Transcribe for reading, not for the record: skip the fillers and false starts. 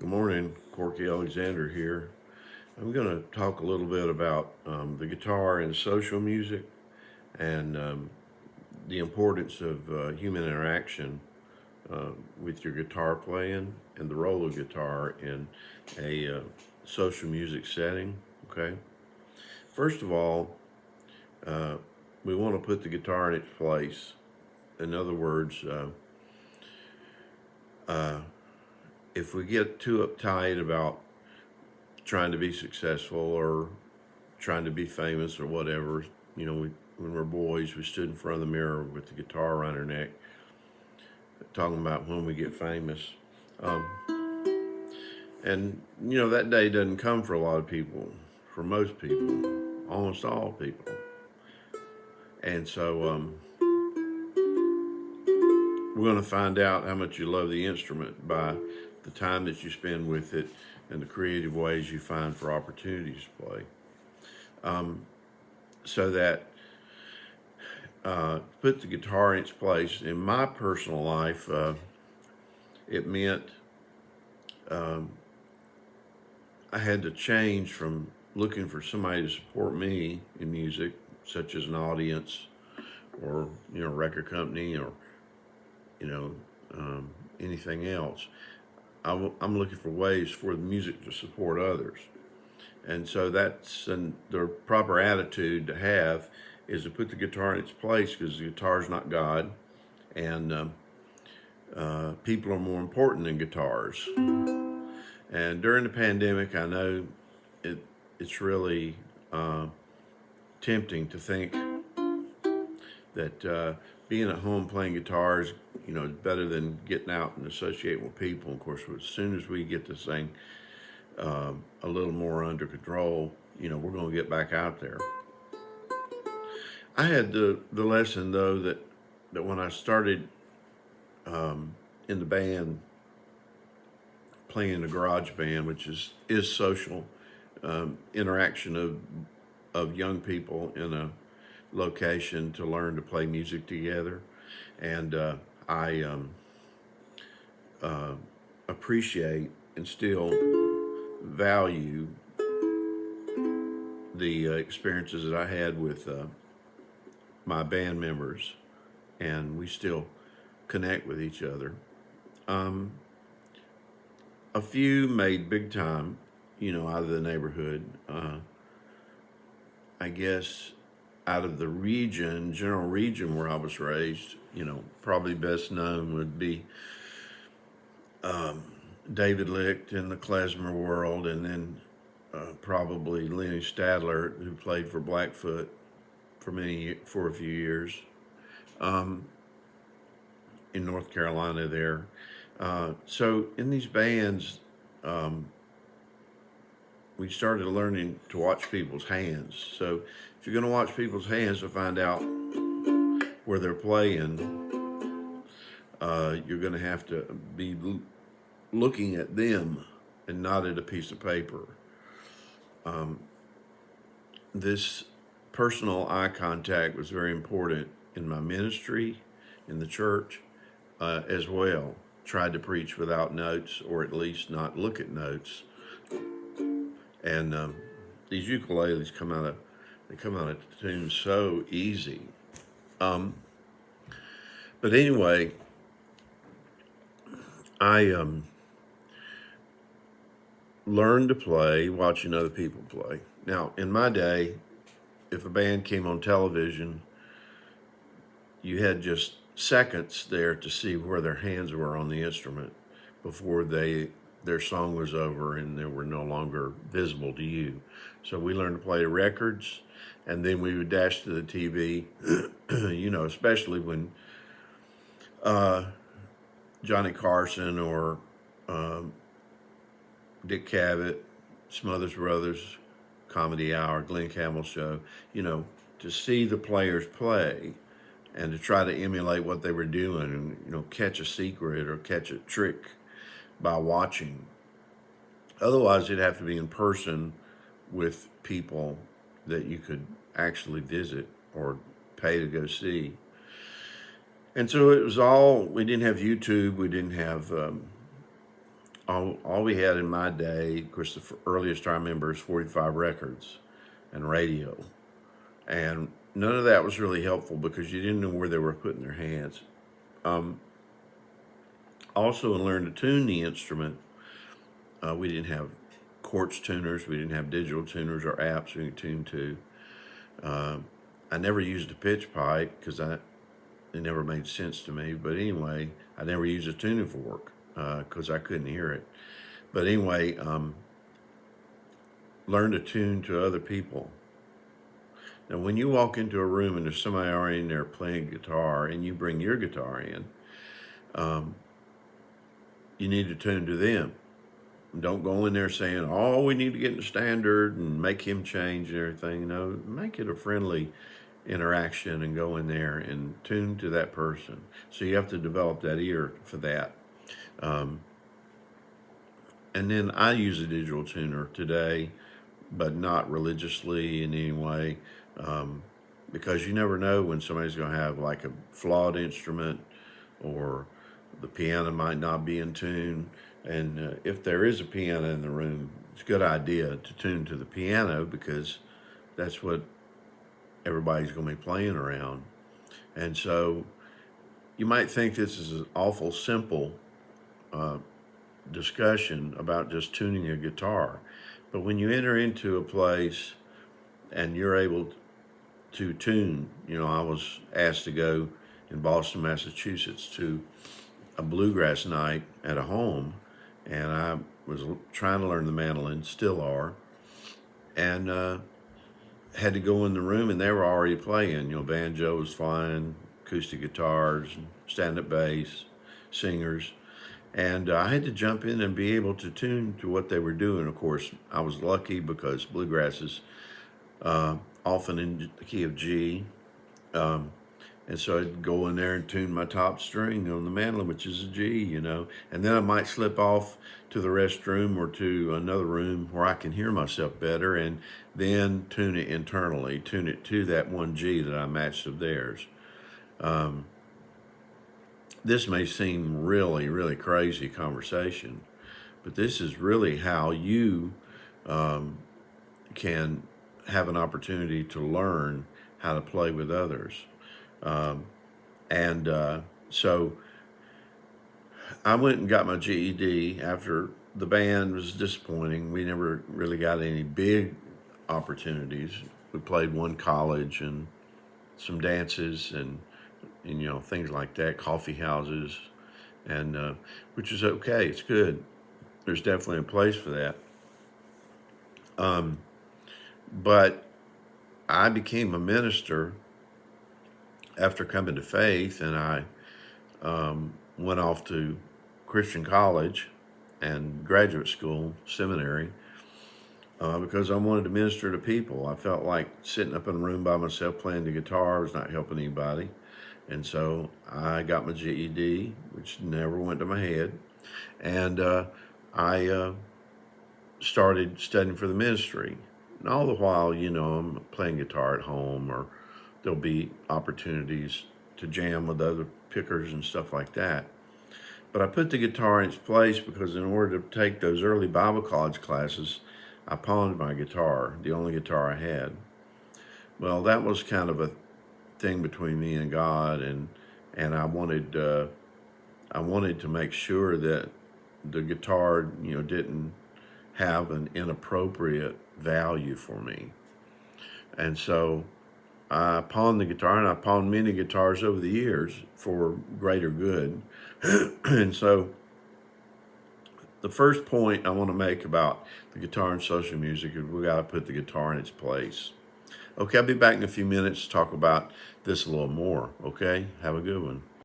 morning, Corky Alexander here. I'm going to talk a little bit about the guitar in social music and the importance of human interaction with your guitar playing and the role of guitar in a social music setting. Okay. First of all, uh, we want to put the guitar in its place. In other words, uh, if we get too uptight about trying to be successful or trying to be famous or whatever. When we're boys, we stood in front of the mirror with the guitar around our neck, talking about when we get famous. Um, and, that day doesn't come for a lot of people, for most people, almost all people. And so we're going to find out how much you love the instrument by the time that you spend with it and the creative ways you find for opportunities to play. So that put the guitar in its place. In my personal life, it meant I had to change from looking for somebody to support me in music, such as an audience or record company or you know anything else. I'm looking for ways for the music to support others, and so the proper attitude to have is to put the guitar in its place, because the guitar is not God, and people are more important than guitars. And during the pandemic, I know it's really tempting to think that being at home playing guitars, is better than getting out and associating with people. Of course, as soon as we get this thing a little more under control, we're going to get back out there. I had the lesson though that when I started in the band, playing in a garage band, which is social interaction of young people in a location to learn to play music together, and I appreciate and still value the experiences that I had with my band members, and we still connect with each other. A few made big time, out of the neighborhood. I guess out of the general region where I was raised, probably best known would be David Licht in the klezmer world, and then probably Lenny Stadler, who played for Blackfoot for a few years in North Carolina there. So in these bands, we started learning to watch people's hands. So if you're going to watch people's hands to find out where they're playing, you're going to have to be looking at them and not at a piece of paper. This personal eye contact was very important in my ministry, in the church, as well. Tried to preach without notes, or at least not look at notes. And these ukuleles come out of tune so easy. But anyway, I learned to play watching other people play. Now, in my day, if a band came on television, you had just seconds there to see where their hands were on the instrument before their song was over and they were no longer visible to you. So we learned to play the records, and then we would dash to the TV, especially when Johnny Carson or Dick Cavett, Smothers Brothers, Comedy Hour, Glenn Campbell Show, to see the players play and to try to emulate what they were doing and, catch a secret or catch a trick by watching. Otherwise, you'd have to be in person with people that you could actually visit or pay to go see. And so it was we didn't have YouTube, we didn't have all we had in my day, of course, the earliest I remember is 45 records and radio. And none of that was really helpful because you didn't know where they were putting their hands. Also, to learn to tune the instrument, we didn't have quartz tuners, we didn't have digital tuners or apps we could tune to. I never used a pitch pipe because it never made sense to me. But anyway, I never used a tuning fork because I couldn't hear it. But anyway, learn to tune to other people. Now, when you walk into a room and there's somebody already in there playing guitar and you bring your guitar in, you need to tune to them. Don't go in there saying, oh, we need to get in the standard and make him change and everything. No, make it a friendly interaction and go in there and tune to that person. So you have to develop that ear for that. And then I use a digital tuner today, but not religiously in any way, because you never know when somebody's going to have like a flawed instrument or the piano might not be in tune. And if there is a piano in the room, it's a good idea to tune to the piano because that's what everybody's going to be playing around. And so you might think this is an awful simple discussion about just tuning a guitar. But when you enter into a place and you're able to tune, I was asked to go in Boston, Massachusetts to a bluegrass night at a home, and I was trying to learn the mandolin, still are, and had to go in the room, and they were already playing. Banjo was flying, acoustic guitars, stand-up bass, singers, and I had to jump in and be able to tune to what they were doing. Of course, I was lucky because bluegrass is often in the key of G. And so I'd go in there and tune my top string on the mandolin, which is a G, and then I might slip off to the restroom or to another room where I can hear myself better and then tune it internally, tune it to that one G that I matched of theirs. This may seem really, really crazy conversation, but this is really how you can have an opportunity to learn how to play with others. So I went and got my GED after the band was disappointing. We never really got any big opportunities. We played one college and some dances and things like that, coffee houses, and which is okay. It's good. There's definitely a place for that. But I became a minister after coming to faith, and I went off to Christian college and graduate school, seminary, because I wanted to minister to people. I felt like sitting up in a room by myself playing the guitar was not helping anybody. And so I got my GED, which never went to my head, and I started studying for the ministry. And all the while, I'm playing guitar at home, or there'll be opportunities to jam with other pickers and stuff like that. But I put the guitar in its place because in order to take those early Bible college classes, I pawned my guitar, the only guitar I had. Well, that was kind of a thing between me and God, and I wanted to make sure that the guitar, didn't have an inappropriate value for me. And so I pawned the guitar, and I pawned many guitars over the years for greater good. And so the first point I want to make about the guitar and social music is we got to put the guitar in its place. Okay, I'll be back in a few minutes to talk about this a little more. Okay, have a good one.